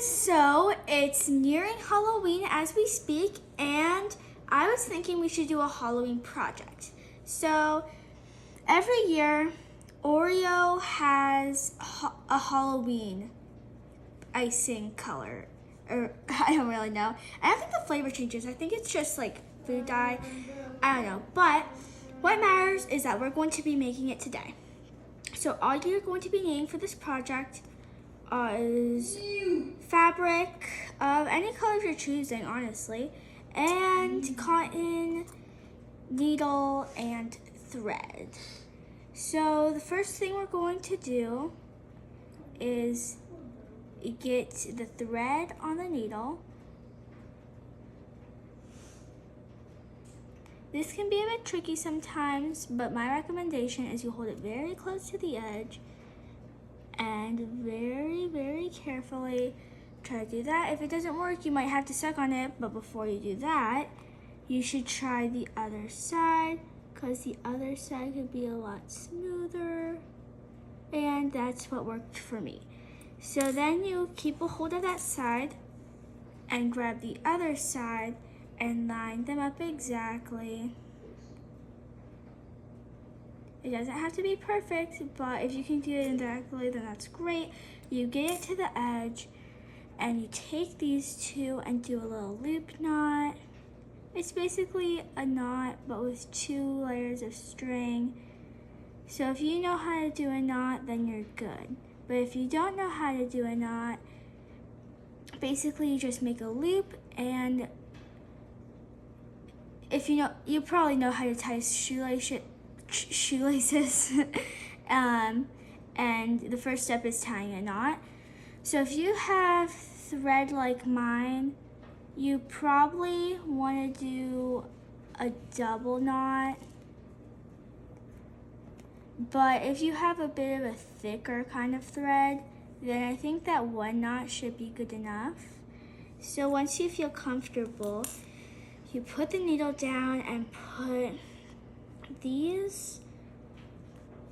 So it's nearing Halloween as we speak, and I was thinking we should do a Halloween project. So every year, Oreo has a Halloween icing color, or I don't really know. I don't think the flavor changes. I think it's just like food dye. I don't know. But what matters is that we're going to be making it today. So all you're going to be needing for this project is fabric of any color you're choosing, honestly, and cotton, needle, and thread. So the first thing we're going to do is get the thread on the needle. This can be a bit tricky sometimes, but my recommendation is you hold it very close to the edge and very, very carefully try to do that. If it doesn't work, you might have to suck on it, but before you do that, you should try the other side, because the other side could be a lot smoother, and that's what worked for me. So then you keep a hold of that side and grab the other side and line them up exactly. It doesn't have to be perfect, but if you can do it exactly, then that's great. You get it to the edge, and you take these two and do a little loop knot. It's basically a knot, but with 2 layers of string. So if you know how to do a knot, then you're good. But if you don't know how to do a knot, basically you just make a loop, and if you know, you probably know how to tie shoelaces. And the first step is tying a knot. So if you have thread like mine, you probably want to do a double knot. But if you have a bit of a thicker kind of thread, then I think that 1 knot should be good enough. So once you feel comfortable, you put the needle down and put these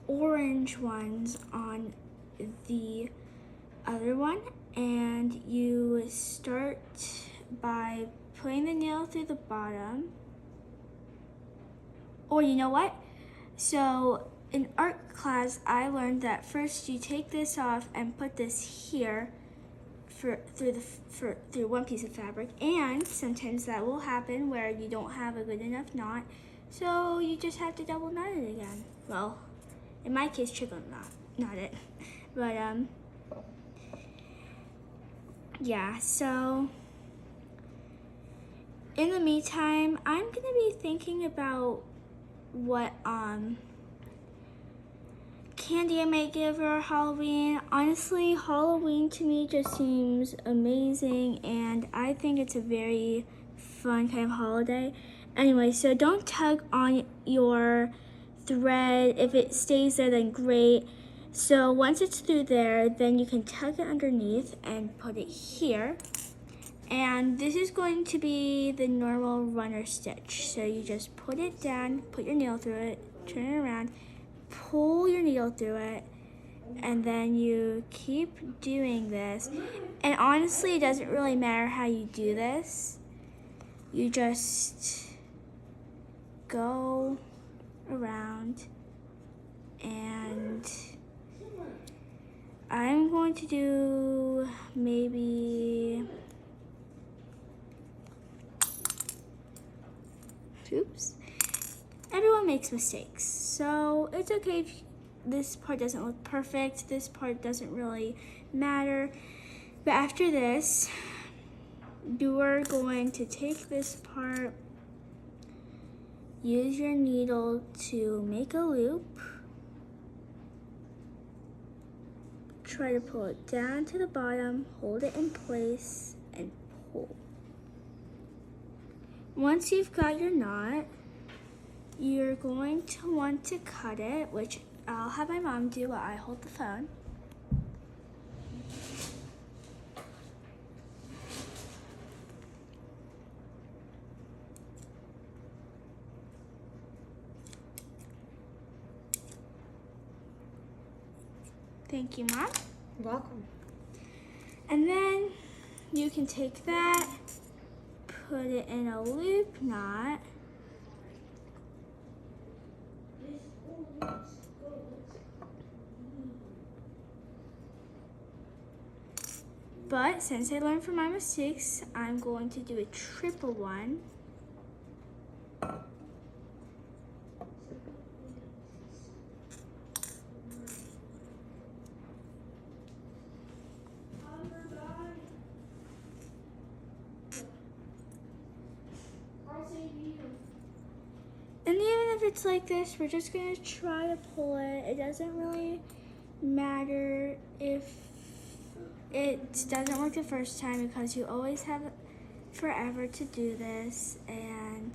orange ones on the other one, and you start by putting the needle through the bottom. Or you know what? So in art class, I learned that first you take this off and put this here through one piece of fabric, and sometimes that will happen where you don't have a good enough knot, so you just have to double knot it again. Well, in my case, triple knot it. But yeah, so in the meantime, I'm gonna be thinking about what candy I might give for Halloween. Honestly, Halloween to me just seems amazing, and I think it's a very fun kind of holiday. Anyway, so don't tug on your thread. If it stays there, then great. So once it's through there, then you can tug it underneath and put it here. And this is going to be the normal runner stitch. So you just put it down, put your needle through it, turn it around, pull your needle through it, and then you keep doing this. And honestly, it doesn't really matter how you do this. You just go around, and I'm going to do maybe, oops. Everyone makes mistakes, so it's okay if this part doesn't look perfect. This part doesn't really matter. But after this, you are going to take this part, use your needle to make a loop, try to pull it down to the bottom, hold it in place, and pull. Once you've got your knot, you're going to want to cut it, which I'll have my mom do while I hold the phone. Thank you, Mom. You're welcome. And then you can take that, put it in a loop knot. But since I learned from my mistakes, I'm going to do a triple one. And even if it's like this, we're just gonna try to pull it. It doesn't really matter if it doesn't work the first time because you always have forever to do this. And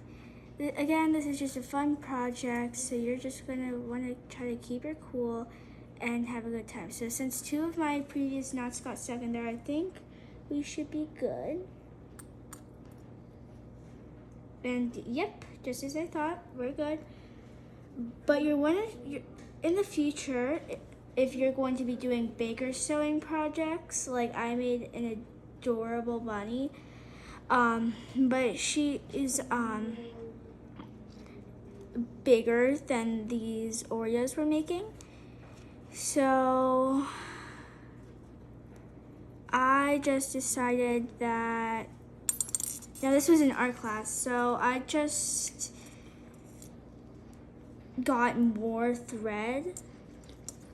again, this is just a fun project, so you're just gonna wanna try to keep your cool and have a good time. So since 2 of my previous knots got stuck in there, I think we should be good. And yep, just as I thought, we're good. But you're in the future, if you're going to be doing bigger sewing projects, like I made an adorable bunny, but she is bigger than these Oreos we're making. So I just decided that, now this was in art class, so I just got more thread.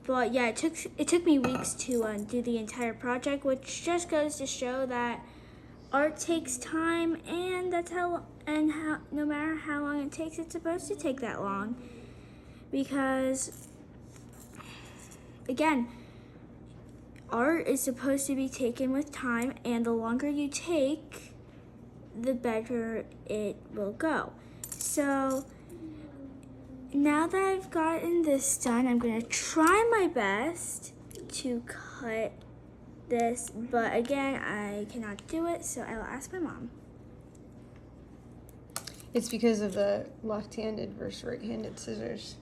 But yeah, it took me weeks to do the entire project, which just goes to show that art takes time, and no matter how long it takes, it's supposed to take that long. Because again, art is supposed to be taken with time, and the longer you take, the better it will go. So now that I've gotten this done, I'm gonna try my best to cut this, but again, I cannot do it, so I will ask my mom. It's because of the left-handed versus right-handed scissors.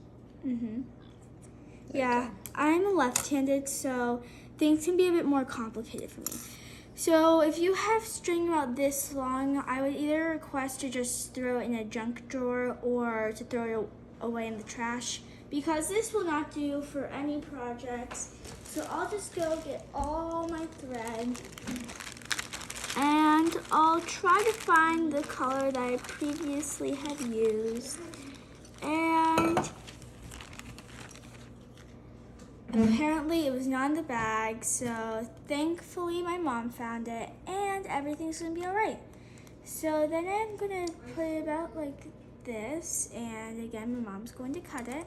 Yeah, I'm left-handed, so things can be a bit more complicated for me. So if you have string about this long, I would either request to just throw it in a junk drawer or to throw it away in the trash, because this will not do for any projects. So I'll just go get all my thread, and I'll try to find the color that I previously had used. And apparently it was not in the bag, so thankfully my mom found it, and everything's gonna be all right. So then I'm gonna put it about like this, and again, my mom's going to cut it.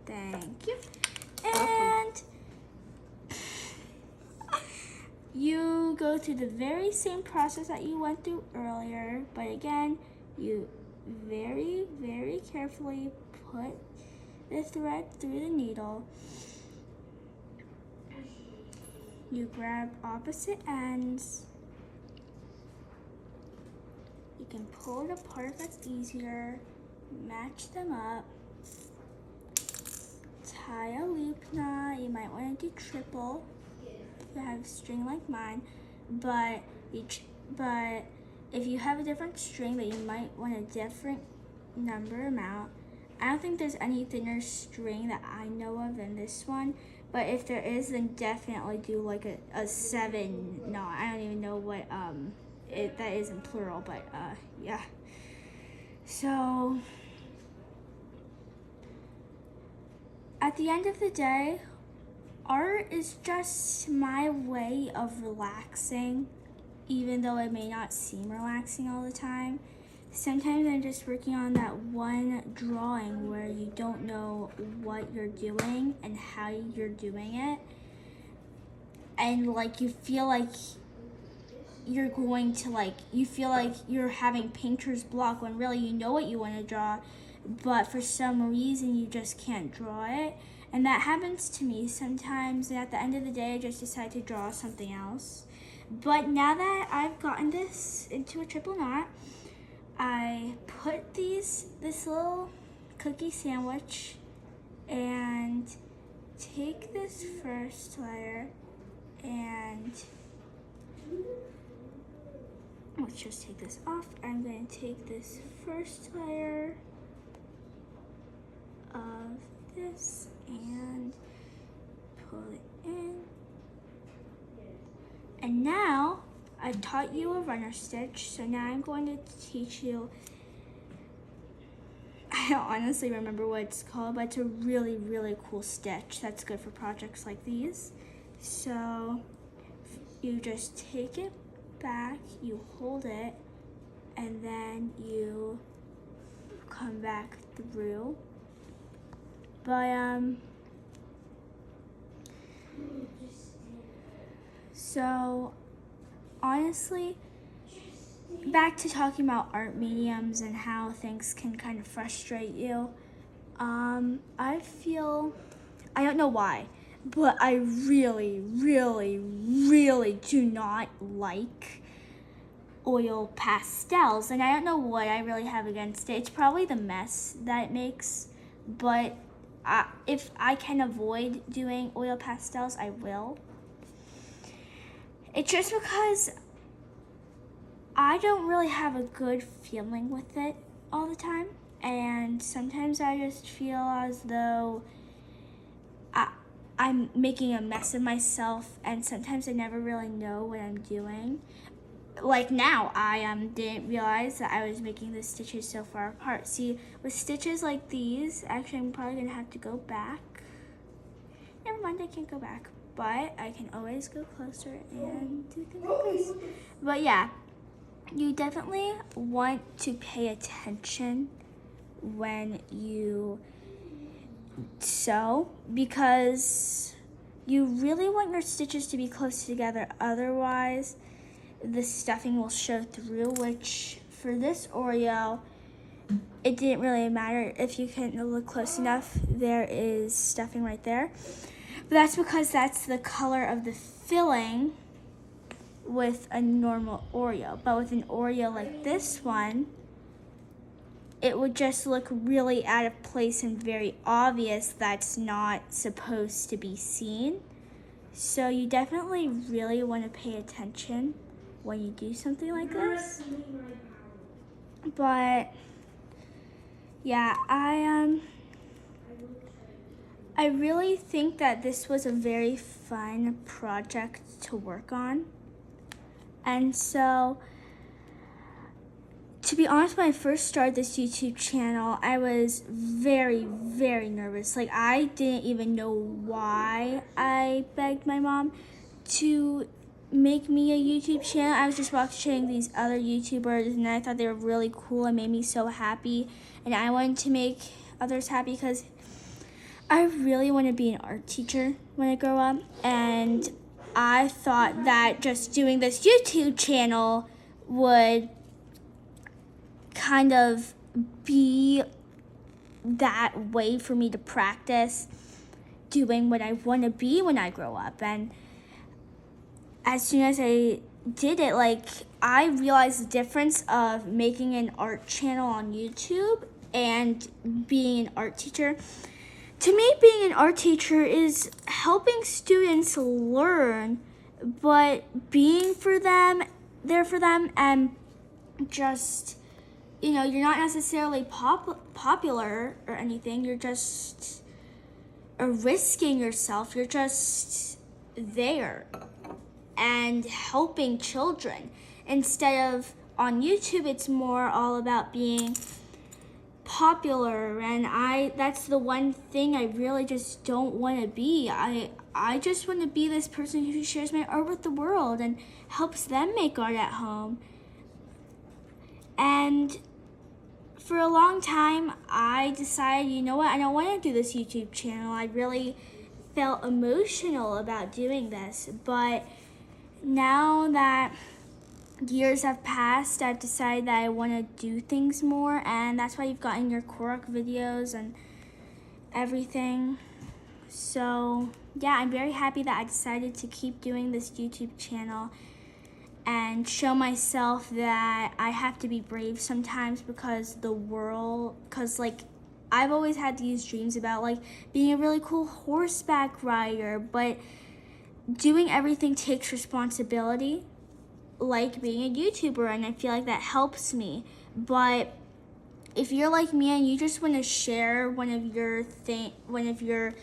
Thank you. And you go through the very same process that you went through earlier, but again, you very, very carefully put the thread through the needle. You grab opposite ends. You can pull it apart if that's easier. Match them up. Tie a loop knot. You might want to do triple if you have string like mine, but if you have a different string, that you might want a different number amount. I don't think there's any thinner string that I know of than this one, but if there is, then definitely do like a 7 knot. I don't even know what that is in plural, but yeah. So at the end of the day, art is just my way of relaxing, even though it may not seem relaxing all the time. Sometimes I'm just working on that one drawing where you don't know what you're doing and how you're doing it. And like you feel like you're going to you feel like you're having painter's block when really you know what you want to draw, but for some reason you just can't draw it. And that happens to me sometimes, and at the end of the day I just decide to draw something else. But now that I've gotten this into a triple knot, I put this little cookie sandwich and take this first layer and Let's just take this off. I'm going to take this first layer of this and pull it in. And now I taught you a runner stitch, so now I'm going to teach you, I don't honestly remember what it's called, but it's a really, really cool stitch that's good for projects like these. So you just take it back, you hold it, and then you come back through. But so honestly, back to talking about art mediums and how things can kind of frustrate you. I feel, I don't know why, but I really, really, really do not like oil pastels, and I don't know what I really have against it. It's probably the mess that it makes, but if I can avoid doing oil pastels, I will. It's just because I don't really have a good feeling with it all the time, and sometimes I just feel as though I'm making a mess of myself, and sometimes I never really know what I'm doing. Like now, I didn't realize that I was making the stitches so far apart. See, with stitches like these, actually I'm probably gonna have to go back. Never mind, I can't go back, but I can always go closer and do things like this. But yeah, you definitely want to pay attention when you sew, because you really want your stitches to be close together, otherwise the stuffing will show through, which for this Oreo, it didn't really matter. If you can look close enough, there is stuffing right there. But that's because that's the color of the filling with a normal Oreo. But with an Oreo like this one, it would just look really out of place and very obvious that's not supposed to be seen. So you definitely really want to pay attention when you do something like this. But yeah, I really think that this was a very fun project to work on. And so, to be honest, when I first started this YouTube channel, I was very, very nervous. Like, I didn't even know why I begged my mom to make me a YouTube channel. I was just watching these other YouTubers, and I thought they were really cool and made me so happy. And I wanted to make others happy because I really want to be an art teacher when I grow up. And I thought that just doing this YouTube channel would kind of be that way for me to practice doing what I want to be when I grow up. And as soon as I did it, like, I realized the difference of making an art channel on YouTube and being an art teacher. To me, being an art teacher is helping students learn, but being for them, there for them, and just, you know, you're not necessarily popular or anything. You're just risking yourself. You're just there and helping children. Instead of on YouTube, it's more all about being popular, and that's the one thing I really just don't want to be. I just want to be this person who shares my art with the world and helps them make art at home. And for a long time, I decided, you know what, I don't want to do this YouTube channel. I really felt emotional about doing this, but now that years have passed, I've decided that I want to do things more, and that's why you've gotten your Korok videos and everything. So yeah, I'm very happy that I decided to keep doing this YouTube channel and show myself that I have to be brave sometimes, because like, I've always had these dreams about like being a really cool horseback rider, but doing everything takes responsibility. like being a YouTuber, and I feel like that helps me. But if you're like me and you just want to share one of your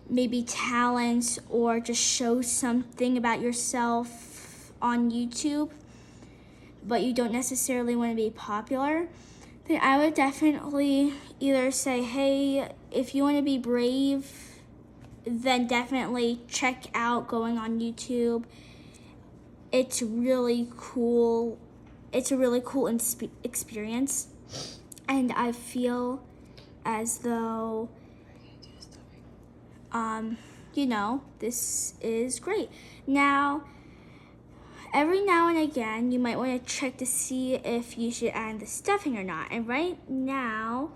maybe talents, or just show something about yourself on YouTube, but you don't necessarily want to be popular, then I would definitely either say, hey, if you want to be brave, then definitely check out going on YouTube. It's really cool. It's a really cool experience. And I feel as though, this is great. Now, every now and again, you might want to check to see if you should add the stuffing or not. And right now,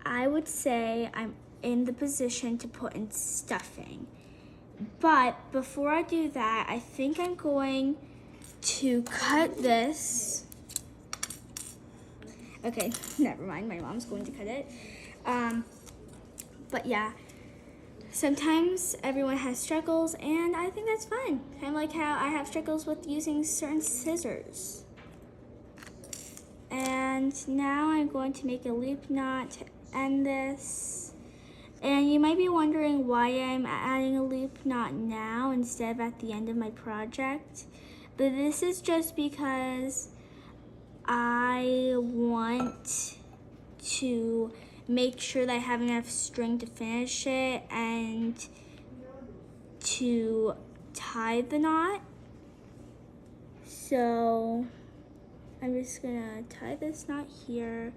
I would say I'm in the position to put in stuffing. But before I do that, I think I'm going to cut this. Okay, never mind. My mom's going to cut it. But yeah, sometimes everyone has struggles, and I think that's fine. Kind of like how I have struggles with using certain scissors. And now I'm going to make a loop knot to end this. And you might be wondering why I'm adding a loop knot now instead of at the end of my project. But this is just because I want to make sure that I have enough string to finish it and to tie the knot. So I'm just gonna tie this knot here,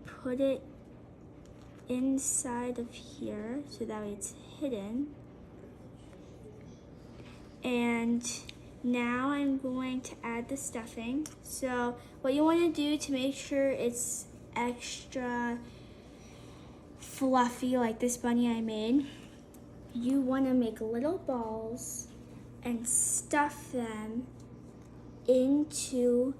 put it inside of here so that way it's hidden. And now I'm going to add the stuffing. So what you want to do to make sure it's extra fluffy like this bunny I made, you want to make little balls and stuff them into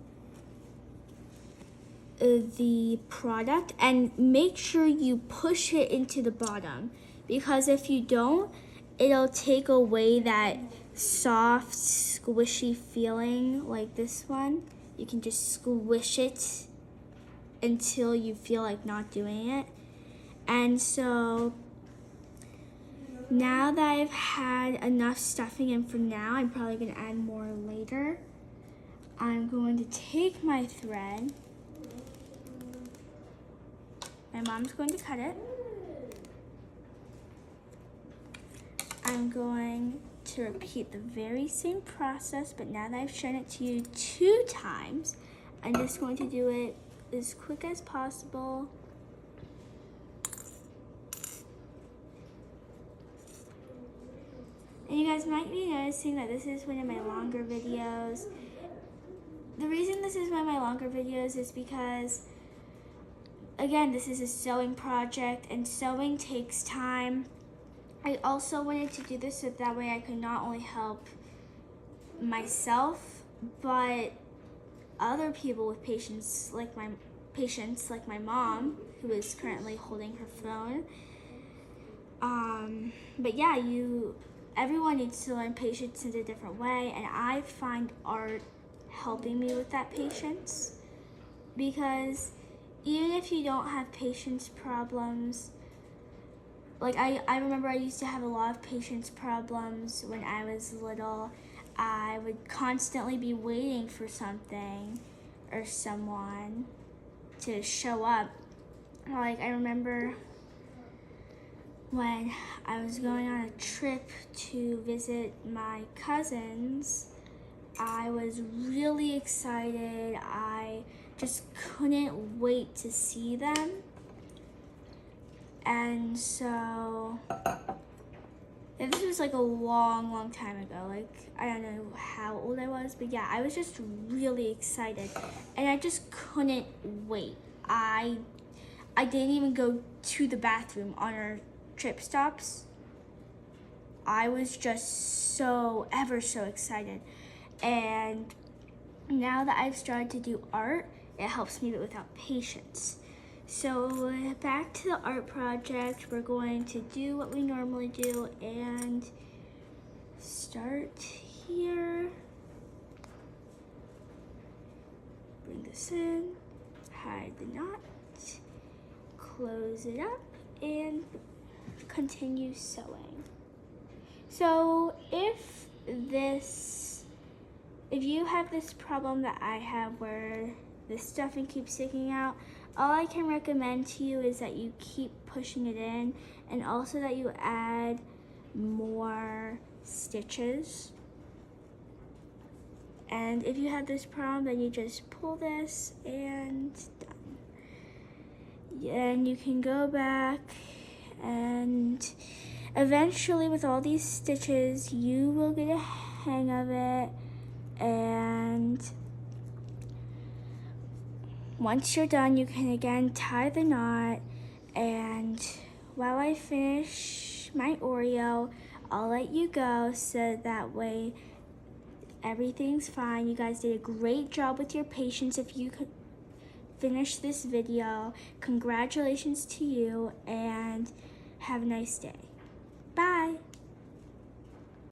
the product, and make sure you push it into the bottom, because if you don't, it'll take away that soft, squishy feeling like this one. You can just squish it until you feel like not doing it. And so now that I've had enough stuffing in for now, I'm probably going to add more later. I'm going to take my thread. My mom's going to cut it. I'm going to repeat the very same process, but now that I've shown it to you 2 times, I'm just going to do it as quick as possible. And you guys might be noticing that this is one of my longer videos. The reason this is one of my longer videos is because, again, this is a sewing project, and sewing takes time. I also wanted to do this so that way I could not only help myself, but other people with patience, like my mom, who is currently holding her phone. But yeah, everyone needs to learn patience in a different way, and I find art helping me with that patience, because even if you don't have patience problems, like I remember I used to have a lot of patience problems when I was little. I would constantly be waiting for something or someone to show up. Like, I remember when I was going on a trip to visit my cousins, I was really excited. I just couldn't wait to see them. And so, and this was like a long time ago. Like, I don't know how old I was, but yeah, I was just really excited. And I just couldn't wait. I didn't even go to the bathroom on our trip stops. I was just so excited. And now that I've started to do art, it helps me without patience. So back to the art project, we're going to do what we normally do and start here. this in, hide the knot, close it up, and continue sewing. So if you have this problem that I have where the stuffing keeps sticking out, all I can recommend to you is that you keep pushing it in, and also that you add more stitches. And if you have this problem, then you just pull this and done. And you can go back, and eventually with all these stitches, you will get a hang of it. And once you're done, you can again tie the knot. And while I finish my Oreo, I'll let you go so that way everything's fine. You guys did a great job with your patience. If you could finish this video, congratulations to you, and have a nice day.